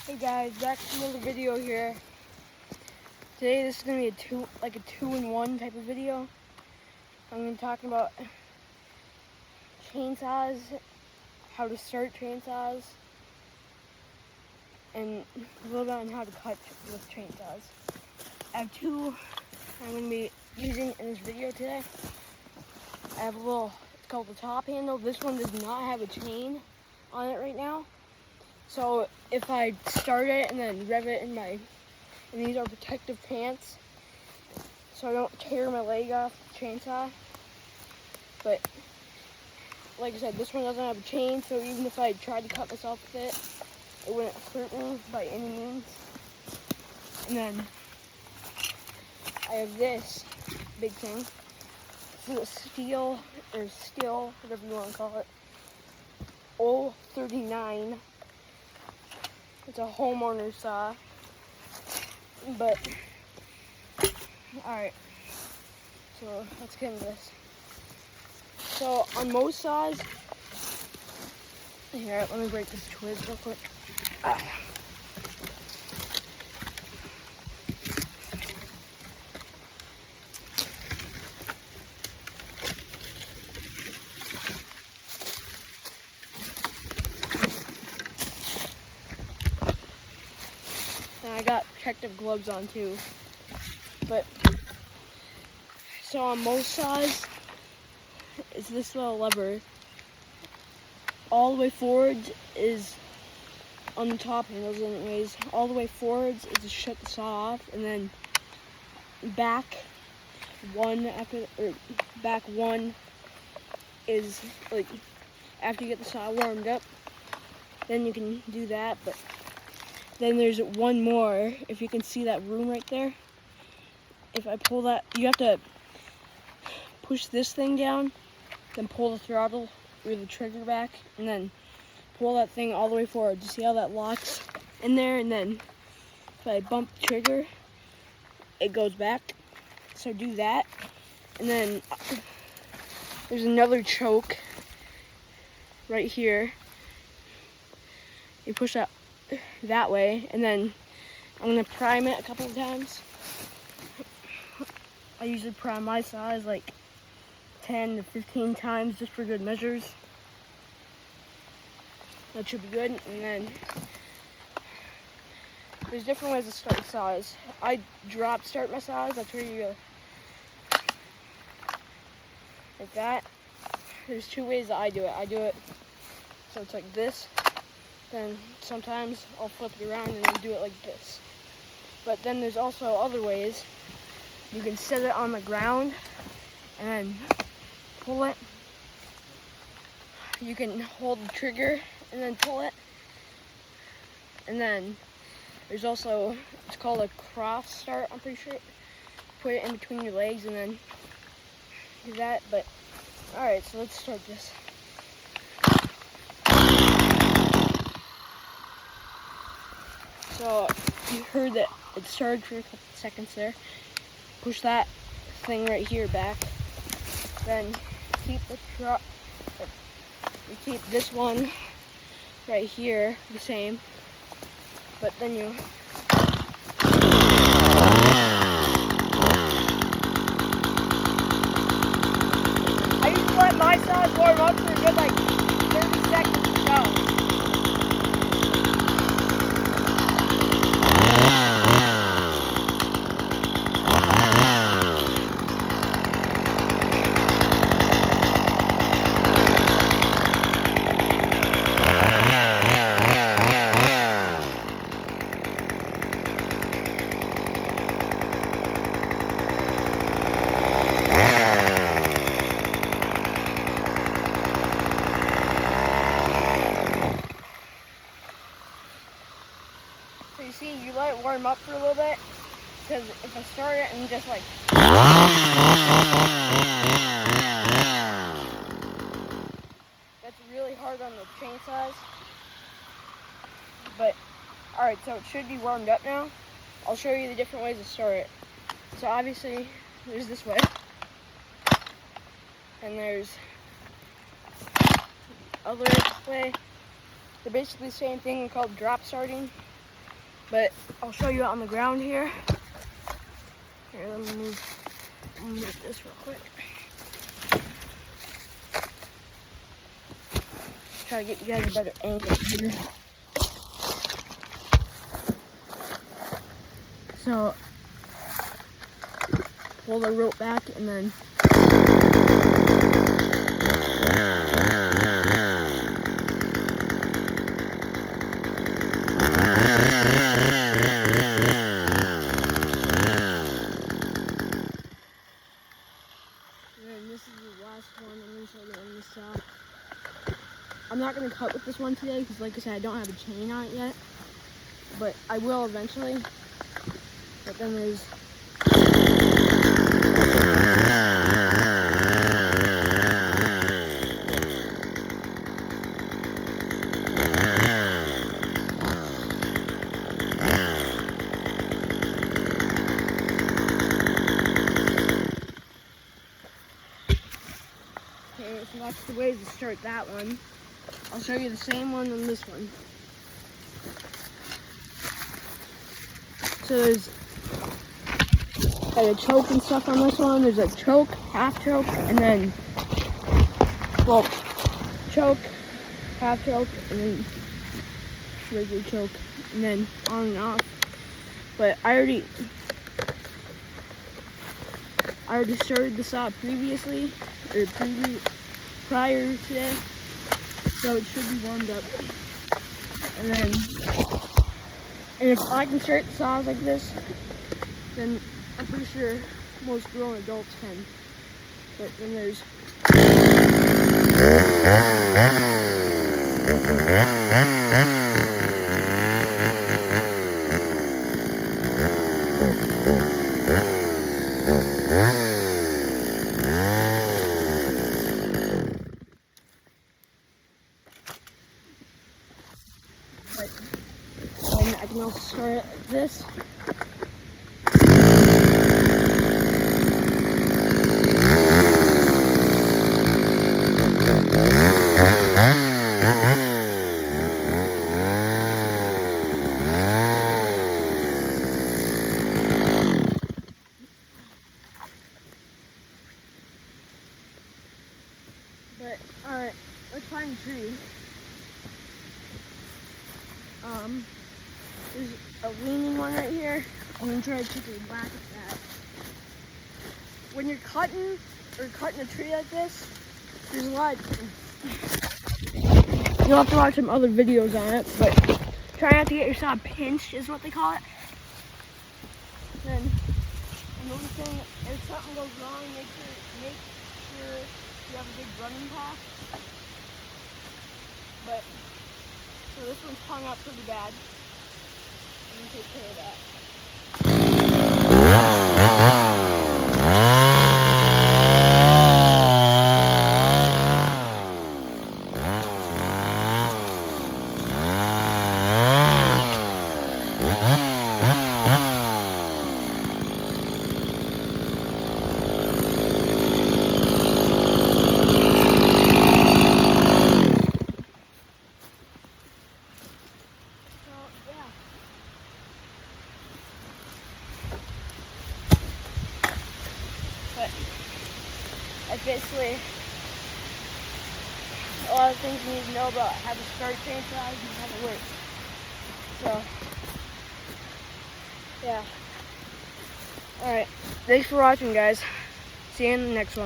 Hey guys, back to another video here. Today this is gonna be a two-in-one type of video. I'm gonna be talking about chainsaws, how to start chainsaws, and a little bit on how to cut with chainsaws. I have two I'm gonna be using in this video today. I have it's called the top handle. This one does not have a chain on it right now. So if I start it and then rev it and these are protective pants, so I don't tear my leg off the chainsaw. But like I said, this one doesn't have a chain, so even if I tried to cut myself with it, it wouldn't hurt me by any means. And then I have this big thing. This is a steel, whatever you want to call it, O39. It's a homeowner saw, but alright, so let's get into this. So on most saws, here, let me break this twig real quick. And I got protective gloves on too. But so on most saws, it's this little lever. All the way forwards is on the top handles anyways. All the way forwards is to shut the saw off, and then back one is like after you get the saw warmed up, then you can do that. But then there's one more, if you can see that room right there. If I pull that, you have to push this thing down, then pull the throttle or the trigger back, and then pull that thing all the way forward. You see how that locks in there? And then if I bump the trigger, it goes back. So do that. And then there's another choke right here. You push that way, and then I'm gonna prime it a couple of times. I usually prime my saws like 10 to 15 times just for good measures. That should be good. And then there's different ways to start saws. I drop start my saws. That's where you go like that. There's two ways that I do it. I do it so it's like this. Then sometimes I'll flip it around and then do it like this. But then there's also other ways. You can set it on the ground and then pull it. You can hold the trigger and then pull it. And then there's also, it's called a cross start, I'm pretty sure. Put it in between your legs and then do that. But alright, so let's start this. So you heard that it started for a couple seconds there. Push that thing right here back. Then keep you keep this one right here the same. But then you I used to let my saws warm up for a good like 30 seconds or so. So you see, you let it warm up for a little bit, because if I start it and just like, that's really hard on the chainsaws. But, alright, so it should be warmed up now. I'll show you the different ways to start it. So obviously, there's this way, and there's other way. They're basically the same thing called drop starting. But I'll show you on the ground here. Here, let me move this real quick. Try to get you guys a better angle here. So, pull the rope back and then this is the last one. I'm going to show you on this side. I'm not going to cut with this one today because, like I said, I don't have a chain on it yet. But I will eventually. But then there's... Okay, so that's the way to start that one. I'll show you the same one on this one. So there's like a choke and stuff on this one. There's a choke, half choke, and then, well, choke, half choke, and then regular choke, and then on and off. But I already started this out previously, or prior today, so it should be warmed up. And if I can start the saws like this, then I'm pretty sure most grown adults can. But then there's... And I can also start this. But, alright, let's find a tree. There's a leaning one right here. I'm going to try to take a whack at that. When you're cutting a tree like this, there's a lot. You'll have to watch some other videos on it, but try not to get your saw pinched is what they call it. Then another thing, if something goes wrong, make sure you have a big running path. But so this one's hung up pretty bad. I'm gonna take care of that. But that's basically a lot of things you need to know about how to start chainsaws and how it works. So, yeah. Alright, thanks for watching, guys. See you in the next one.